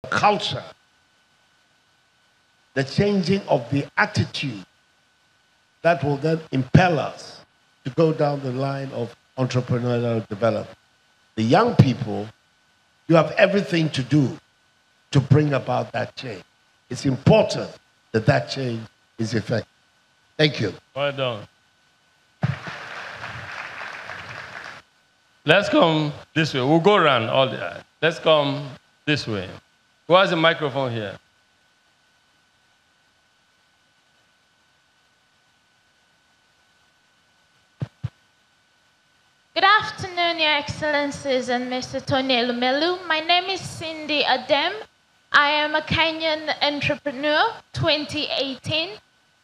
culture, the changing of the attitude that will then impel us to go down the line of entrepreneurial development. The young people, you have everything to do to bring about that change. It's important that that change is effective. Thank you. Well done. Let's come this way. We'll go around all the. Let's come this way. Who has a microphone here? Good afternoon, Your Excellencies and Mr. Tony Elumelu. My name is Cindy Adem. I am a Kenyan entrepreneur, 2018.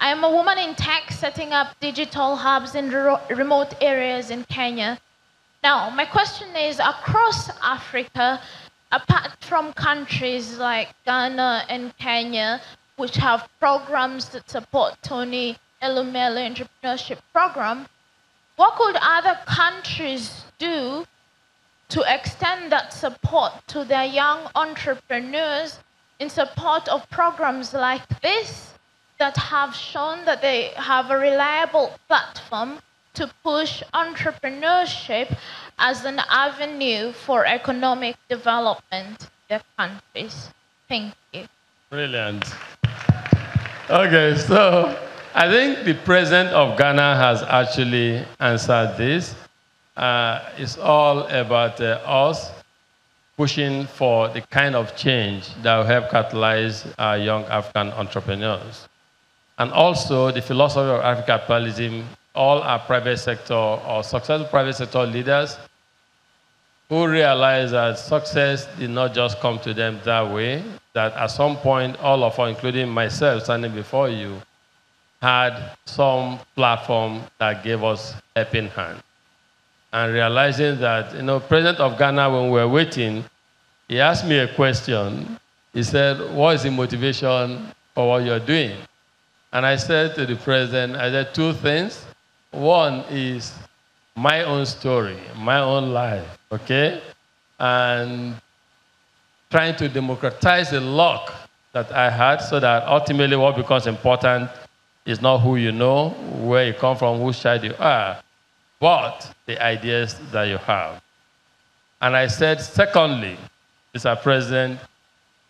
I am a woman in tech setting up digital hubs in remote areas in Kenya. Now, my question is, across Africa, apart from countries like Ghana and Kenya, which have programs that support Tony Elumelu Entrepreneurship Program, what could other countries do to extend that support to their young entrepreneurs in support of programs like this that have shown that they have a reliable platform to push entrepreneurship as an avenue for economic development in their countries? Thank you. Brilliant. Okay, so I think the president of Ghana has actually answered this. It's all about us pushing for the kind of change that will help catalyze our young African entrepreneurs. And also the philosophy of African capitalism, all our private sector or successful private sector leaders who realize that success did not just come to them that way, that at some point, all of us, including myself standing before you, had some platform that gave us helping hand. And realizing that, President of Ghana, when we were waiting, he asked me a question. He said, what is the motivation for what you're doing? And I said to the president, I said two things. One is my own story, my own life, okay? And trying to democratize the luck that I had so that ultimately what becomes important is not who you know, where you come from, whose child you are, but the ideas that you have. And I said, secondly, Mr. President,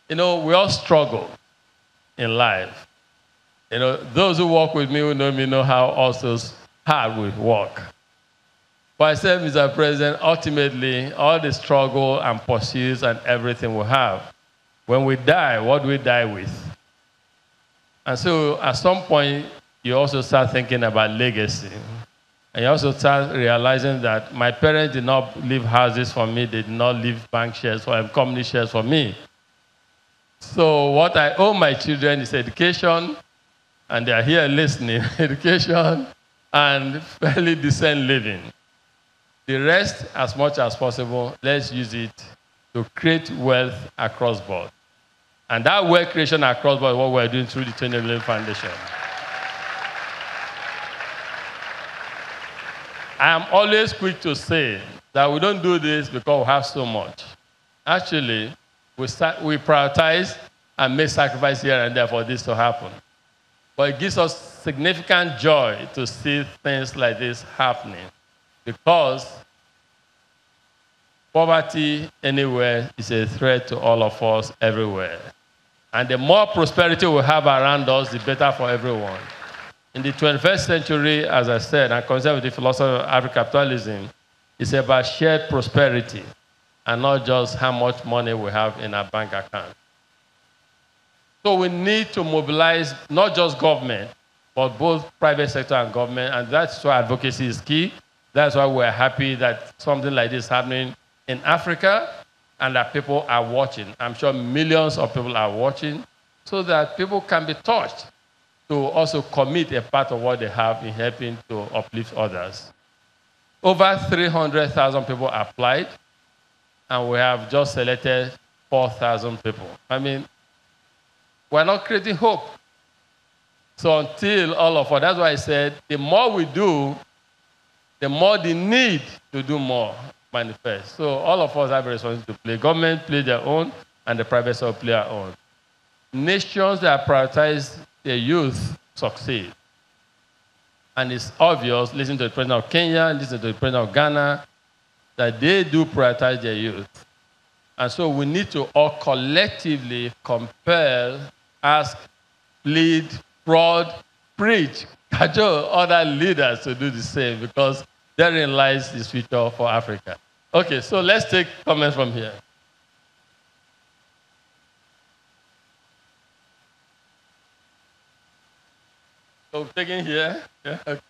we all struggle in life. Those who work with me who know me know how also hard we work. But I said, Mr. President, ultimately, all the struggle and pursuits and everything we have, when we die, what do we die with? And so at some point, you also start thinking about legacy. And you also start realizing that my parents did not leave houses for me, they did not leave bank shares or company shares for me. So what I owe my children is education, and they are here listening, education and fairly decent living. The rest, as much as possible, let's use it to create wealth across board. And that wealth creation across board is what we're doing through the Tony Elumelu Foundation. I am always quick to say that we don't do this because we have so much. Actually, we prioritize and make sacrifices here and there for this to happen. But it gives us significant joy to see things like this happening, because poverty anywhere is a threat to all of us everywhere. And the more prosperity we have around us, the better for everyone. In the 21st century, as I said, and concerned with the philosophy of African capitalism, it's about shared prosperity and not just how much money we have in our bank account. So we need to mobilize not just government, but both private sector and government, and that's why advocacy is key. That's why we're happy that something like this is happening in Africa and that people are watching. I'm sure millions of people are watching so that people can be touched to also commit a part of what they have in helping to uplift others. Over 300,000 people applied, and we have just selected 4,000 people. I mean, we're not creating hope. So until all of us, that's why I said, the more we do, the more the need to do more manifests. So all of us have a responsibility to play. Government play their own, and the private sector player owned. Nations that prioritize their youth succeed. And it's obvious, listening to the president of Kenya, listening to the president of Ghana, that they do prioritize their youth. And so we need to all collectively compel, ask, plead, prod, preach, cajole other leaders to do the same, because therein lies this future for Africa. Okay, so let's take comments from here. So taking here. Yeah. Okay.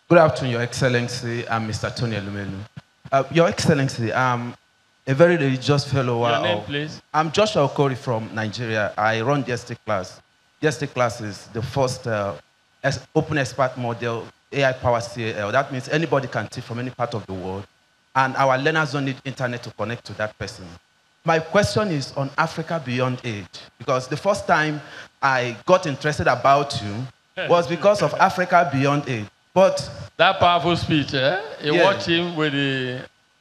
Good afternoon, Your Excellency. I'm Mr. Tony Elumelu. Your Excellency, I'm a very religious fellow. Your name, please? I'm Joshua Okori from Nigeria. I run DST class. DST class is the first open expert model AI-powered CAL. That means anybody can teach from any part of the world, and our learners don't need internet to connect to that person. My question is on Africa Beyond Age, because the first time I got interested about you was because of Africa Beyond Age. But that powerful speech, eh? You yes. watch him with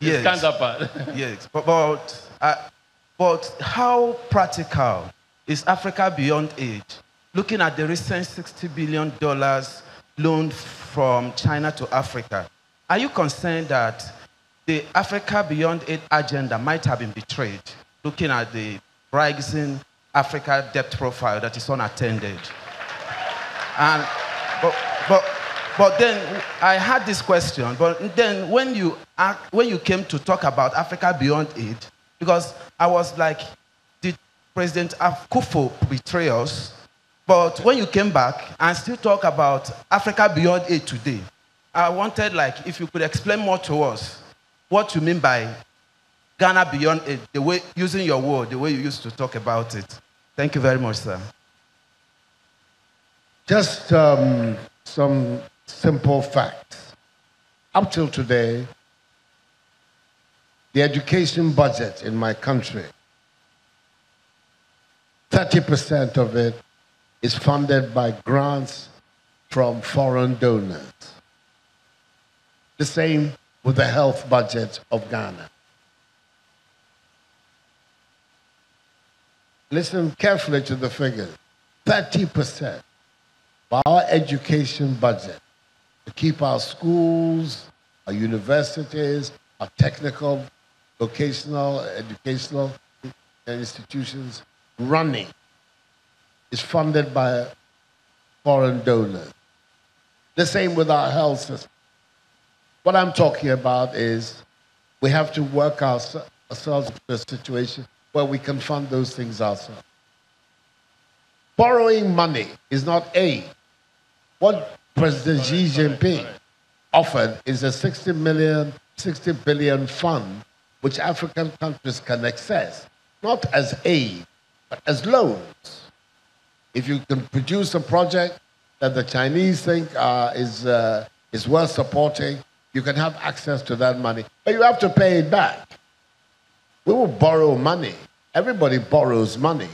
his counterpart. Yes, but how practical is Africa Beyond Age? Looking at the recent $60 billion loan from China to Africa, are you concerned that the Africa Beyond Aid agenda might have been betrayed, looking at the rising Africa debt profile that is unattended? And, but then I had this question, but then when you came to talk about Africa Beyond Aid, because I was like, did President Akufo betray us? But when you came back and still talk about Africa Beyond Aid today, I wanted, like, if you could explain more to us what you mean by Ghana Beyond Aid, the way, using your word, the way you used to talk about it. Thank you very much, sir. Just some simple facts. Up till today, the education budget in my country, 30% of it is funded by grants from foreign donors. The same with the health budget of Ghana. Listen carefully to the figures. 30% of our education budget to keep our schools, our universities, our technical, vocational, educational institutions running is funded by foreign donors. The same with our health system. What I'm talking about is we have to work ourselves into a situation where we can fund those things ourselves. Borrowing money is not aid. What President Xi Jinping offered is a 60 billion fund which African countries can access, not as aid, but as loans. If you can produce a project that the Chinese think is worth supporting, you can have access to that money, but you have to pay it back. We will borrow money. Everybody borrows money.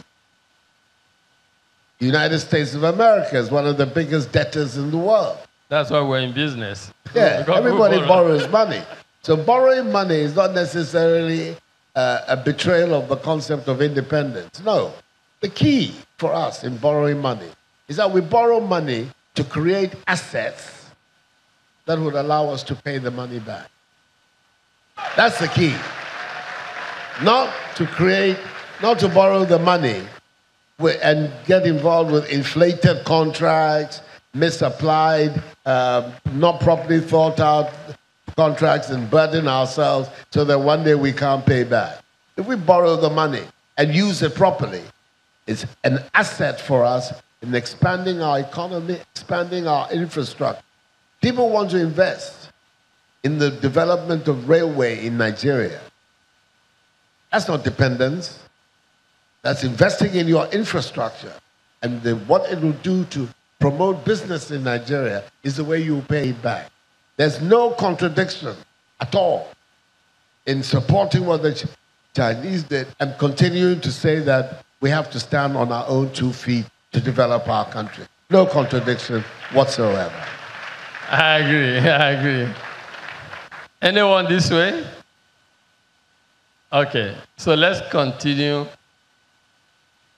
The United States of America is one of the biggest debtors in the world. That's why we're in business. Yeah, everybody borrows money. So borrowing money is not necessarily a betrayal of the concept of independence. No. The key for us in borrowing money is that we borrow money to create assets that would allow us to pay the money back. That's the key. Not to borrow the money and get involved with inflated contracts, misapplied, not properly thought out contracts and burden ourselves so that one day we can't pay back. If we borrow the money and use it properly, it's an asset for us in expanding our economy, expanding our infrastructure. People want to invest in the development of railway in Nigeria. That's not dependence. That's investing in your infrastructure. And what it will do to promote business in Nigeria is the way you pay it back. There's no contradiction at all in supporting what the Chinese did and continuing to say that we have to stand on our own 2 feet to develop our country. No contradiction whatsoever. I agree. Anyone this way? Okay, so let's continue